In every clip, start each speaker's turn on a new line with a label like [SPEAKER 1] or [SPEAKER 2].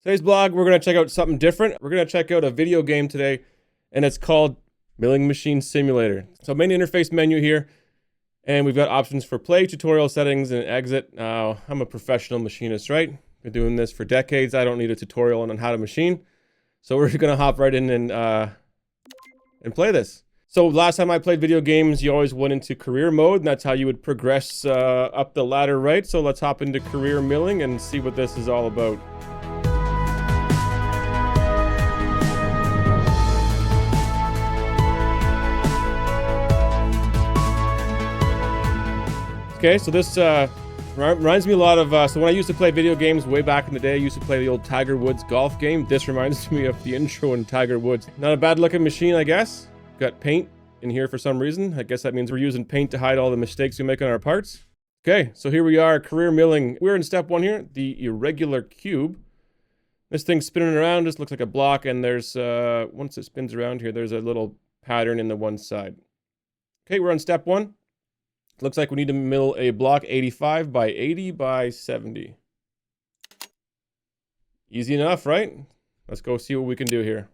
[SPEAKER 1] Today's blog, we're going to check out something different. We're going to check out a video game today, and it's called Milling Machine Simulator. So main interface menu here, and we've got options for play, tutorial settings, and exit. Now, I'm a professional machinist, right? Been doing this for decades. I don't need a tutorial on how to machine. So we're going to hop right in and play this. So last time I played video games, you always went into career mode, and that's how you would progress up the ladder, right? So let's hop into career milling and see what this is all about. Okay, so this reminds me a lot of, so when I used to play video games way back in the day, I used to play the old Tiger Woods golf game. This reminds me of the intro in Tiger Woods. Not a bad looking machine, I guess. Got paint in here for some reason. I guess that means we're using paint to hide all the mistakes we make on our parts. Okay, so here we are, career milling. We're in step one here, the irregular cube. This thing's spinning around, just looks like a block, and there's, once it spins around here, there's a little pattern in the one side. Okay, we're on step one. Looks like we need to mill a block 85 by 80 by 70. Easy enough, right? Let's go see what we can do here.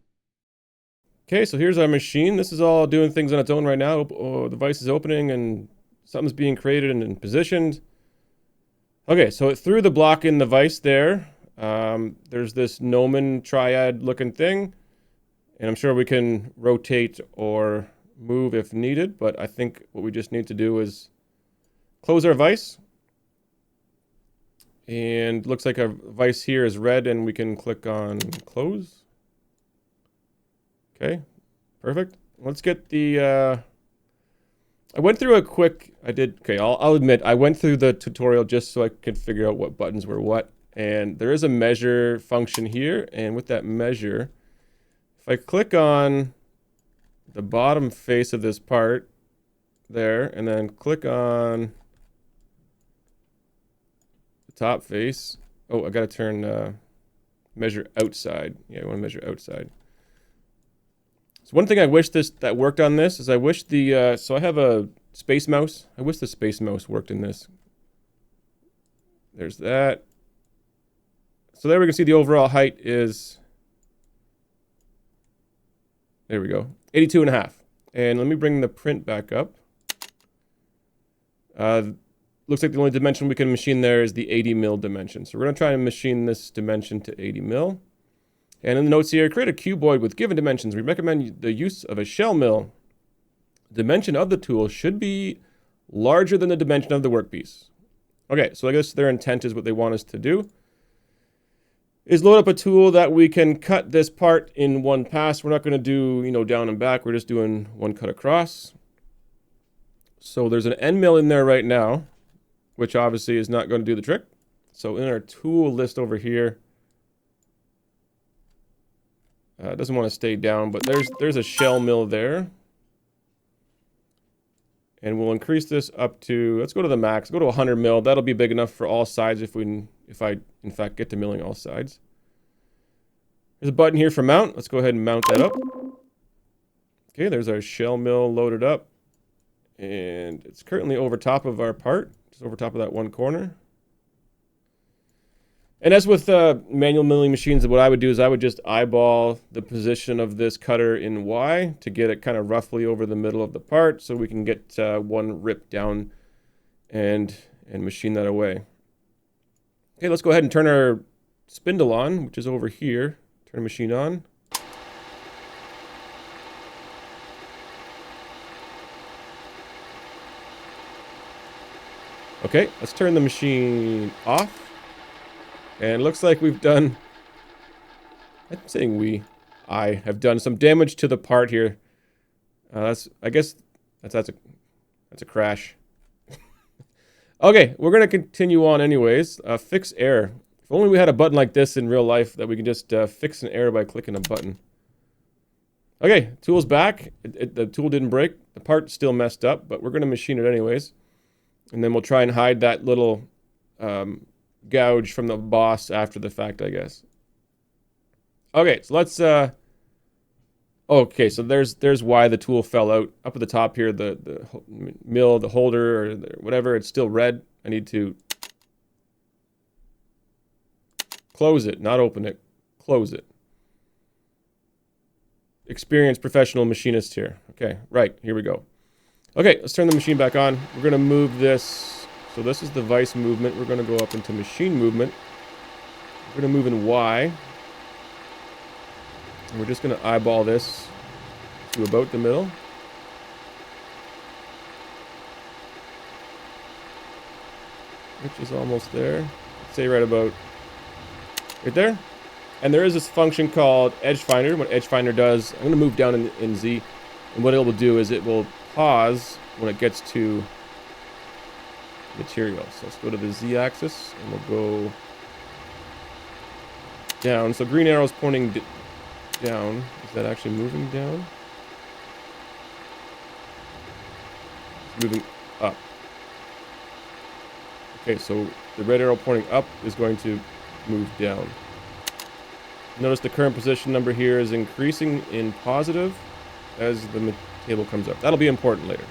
[SPEAKER 1] Okay, so here's our machine. This is all doing things on its own right now. Oh, the vise is opening and something's being created and positioned. Okay, so it threw the block in the vise there. There's this gnomon triad looking thing. And I'm sure we can rotate or move if needed, but I think what we just need to do is close our vise. And looks like our vise here is red, and we can click on close. Okay, perfect. Let's get the I went through a quick, I'll admit, I went through the tutorial just so I could figure out what buttons were what. And there is a measure function here, and with that measure, if I click on the bottom face of this part there, and then click on the top face. Oh, I gotta turn measure outside. Yeah, I want to measure outside. So one thing I wish that worked on this is I wish the so I have a space mouse. I wish the space mouse worked in this. There's that. So there we can see the overall height is, there we go, 82 and a half. And let me bring the print back up. Looks like the only dimension we can machine there is the 80 mil dimension. So we're going to try and machine this dimension to 80 mil. And in the notes here, create a cuboid with given dimensions. We recommend the use of a shell mill. The dimension of the tool should be larger than the dimension of the workpiece. Okay, so I guess their intent is what they want us to do is load up a tool that we can cut this part in one pass. We're not going to do, down and back. We're just doing one cut across. So there's an end mill in there right now, which obviously is not going to do the trick. So in our tool list over here, it doesn't want to stay down, but there's a shell mill there. And we'll increase this up to, let's go to the max, go to 100 mil. That'll be big enough for all sides if I, in fact, get to milling all sides. There's a button here for mount. Let's go ahead and mount that up. Okay, there's our shell mill loaded up. And it's currently over top of our part, just over top of that one corner. And as with manual milling machines, what I would do is I would just eyeball the position of this cutter in Y to get it kind of roughly over the middle of the part so we can get one rip down and machine that away. Okay, let's go ahead and turn our spindle on, which is over here. Turn the machine on. Okay, let's turn the machine off. And it looks like we've done, I'm saying I have done some damage to the part here. I guess that's a crash. Okay, we're going to continue on anyways. Fix error. If only we had a button like this in real life that we can just fix an error by clicking a button. Okay, tool's back. The tool didn't break. The part's still messed up, but we're going to machine it anyways. And then we'll try and hide that little gouge from the boss after the fact, I guess. Okay, so let's okay, so there's why the tool fell out. Up at the top here, the mill, the holder, or whatever, it's still red. I need to close it, not open it. close it. Experienced professional machinist here. Okay, right, here we go. Okay, let's turn the machine back on. We're gonna move this. So this is the vice movement. We're gonna go up into machine movement. We're gonna move in Y. And we're just gonna eyeball this to about the middle. Which is almost there. Let's say right about right there. And there is this function called Edge Finder. What Edge Finder does, I'm going to move down in Z. And what it will do is it will pause when it gets to material. So let's go to the Z axis and we'll go down. So green arrow is pointing down. Is that actually moving down? It's moving up. Okay, so the red arrow pointing up is going to move down. Notice the current position number here is increasing in positive as the table comes up. That'll be important later.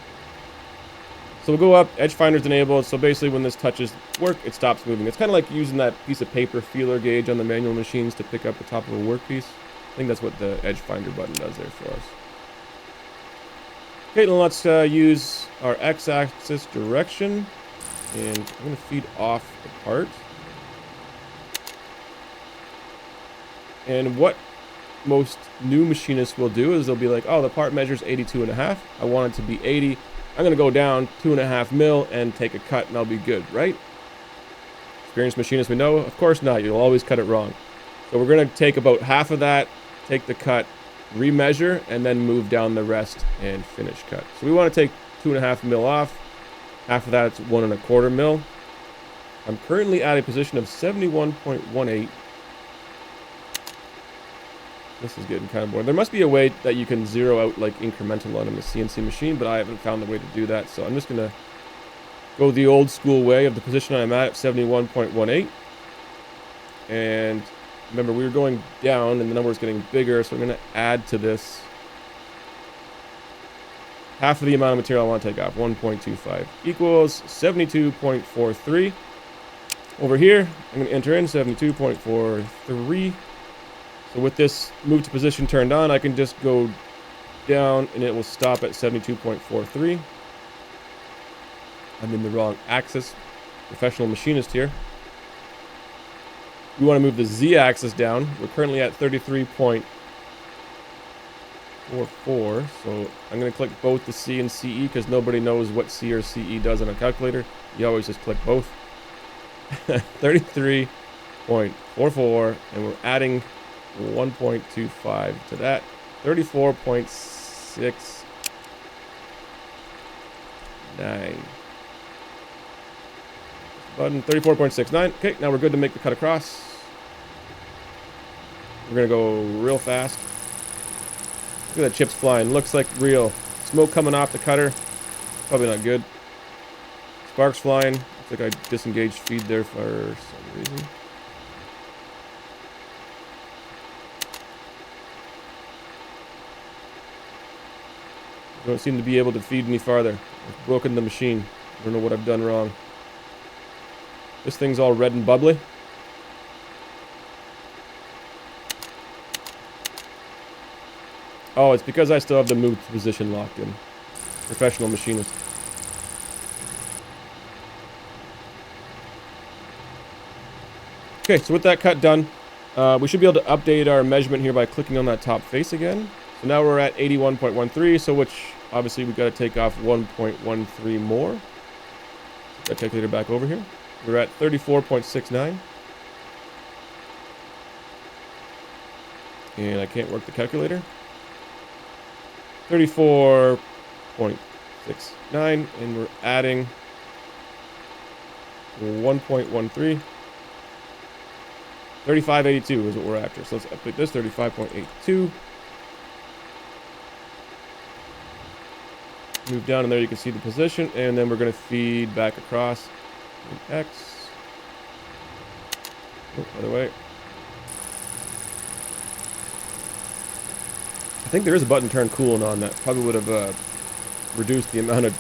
[SPEAKER 1] So we'll go up, Edge Finder's enabled, so basically when this touches work, it stops moving. It's kind of like using that piece of paper feeler gauge on the manual machines to pick up the top of a workpiece. I think that's what the Edge Finder button does there for us. Okay, then let's use our X-axis direction, and I'm going to feed off the part. And what most new machinists will do is they'll be like, oh, the part measures 82.5. I want it to be 80. I'm going to go down 2.5 mil and take a cut and I'll be good, right? Experienced machinists, we know, of course not. You'll always cut it wrong. So we're going to take about half of that, take the cut, remeasure, and then move down the rest and finish cut. So we want to take 2.5 mil off. Half of that's 1.25 mil. I'm currently at a position of 71.18. This is getting kind of boring. There must be a way that you can zero out like incremental on a CNC machine, but I haven't found the way to do that. So I'm just going to go the old school way of the position I'm at 71.18. And remember, we were going down and the number is getting bigger, so I'm going to add to this half of the amount of material I want to take off. 1.25 equals 72.43. Over here, I'm going to enter in 72.43. So with this move to position turned on, I can just go down and it will stop at 72.43. I'm in the wrong axis. Professional machinist here. We want to move the Z axis down. We're currently at 33.44. So I'm going to click both the C and CE because nobody knows what C or CE does on a calculator. You always just click both. 33.44, and we're adding 1.25 to that. 34.69. Button 34.69. Okay, now we're good to make the cut across. We're gonna go real fast. Look at that chips flying. Looks like real. Smoke coming off the cutter. Probably not good. Sparks flying. Looks like I disengaged feed there for some reason. Don't seem to be able to feed any farther. I've broken the machine. I don't know what I've done wrong. This thing's all red and bubbly. Oh, it's because I still have the move position locked in. Professional machinist. Okay, so with that cut done, we should be able to update our measurement here by clicking on that top face again. So now we're at 81.13, so which obviously we've got to take off 1.13 more. Put that calculator back over here. We're at 34.69. And I can't work the calculator. 34.69, and we're adding 1.13. 35.82 is what we're after. So let's update this, 35.82. Move down, and there you can see the position, and then we're going to feed back across in X. Oh, other way. I think there is a button turn coolant on that. Probably would have reduced the amount of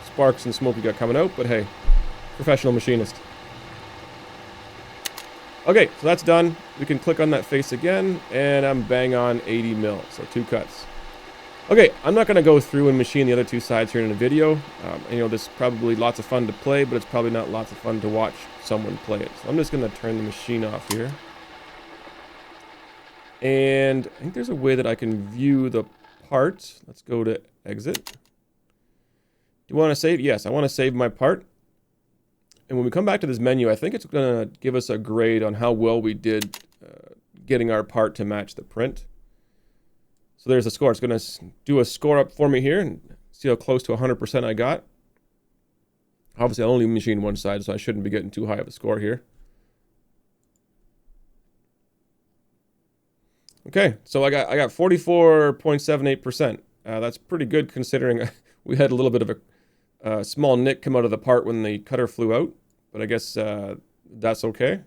[SPEAKER 1] sparks and smoke we got coming out, but hey, professional machinist. Okay, so that's done. We can click on that face again, and I'm bang on 80 mil, so 2 cuts. Okay, I'm not going to go through and machine the other 2 sides here in the video. You know, this is probably lots of fun to play, but it's probably not lots of fun to watch someone play it. So I'm just going to turn the machine off here. And I think there's a way that I can view the part. Let's go to exit. Do you want to save? Yes, I want to save my part. And when we come back to this menu, I think it's going to give us a grade on how well we did getting our part to match the print. So there's a score. It's going to do a score up for me here and see how close to 100% I got. Obviously, I only machined one side, so I shouldn't be getting too high of a score here. Okay, so I got 44.78%. That's pretty good considering we had a little bit of a small nick come out of the part when the cutter flew out, but I guess that's okay.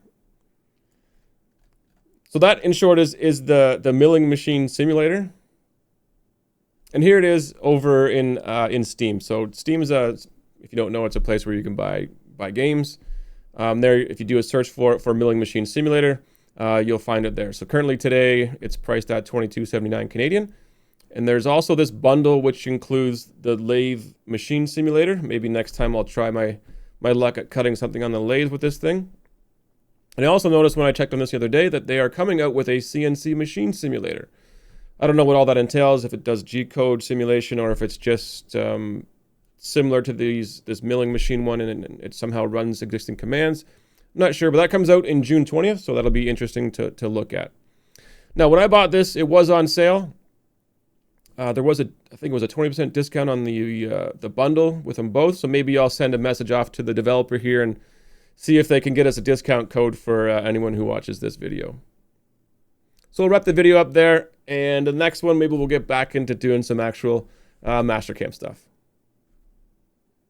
[SPEAKER 1] So that, in short, is the milling machine simulator, and here it is over in Steam. So Steam is if you don't know, it's a place where you can buy games. There, if you do a search for milling machine simulator, you'll find it there. So currently today, it's priced at $22.79 Canadian. And there's also this bundle which includes the lathe machine simulator. Maybe next time I'll try my luck at cutting something on the lathe with this thing. And I also noticed when I checked on this the other day that they are coming out with a CNC machine simulator. I don't know what all that entails, if it does G-code simulation or if it's just similar to this milling machine one and it somehow runs existing commands. I'm not sure, but that comes out in June 20th, so that'll be interesting to look at. Now, when I bought this, it was on sale. There was I think it was a 20% discount on the bundle with them both. So maybe I'll send a message off to the developer here and see if they can get us a discount code for anyone who watches this video. So we'll wrap the video up there, and the next one maybe we'll get back into doing some actual Mastercam stuff.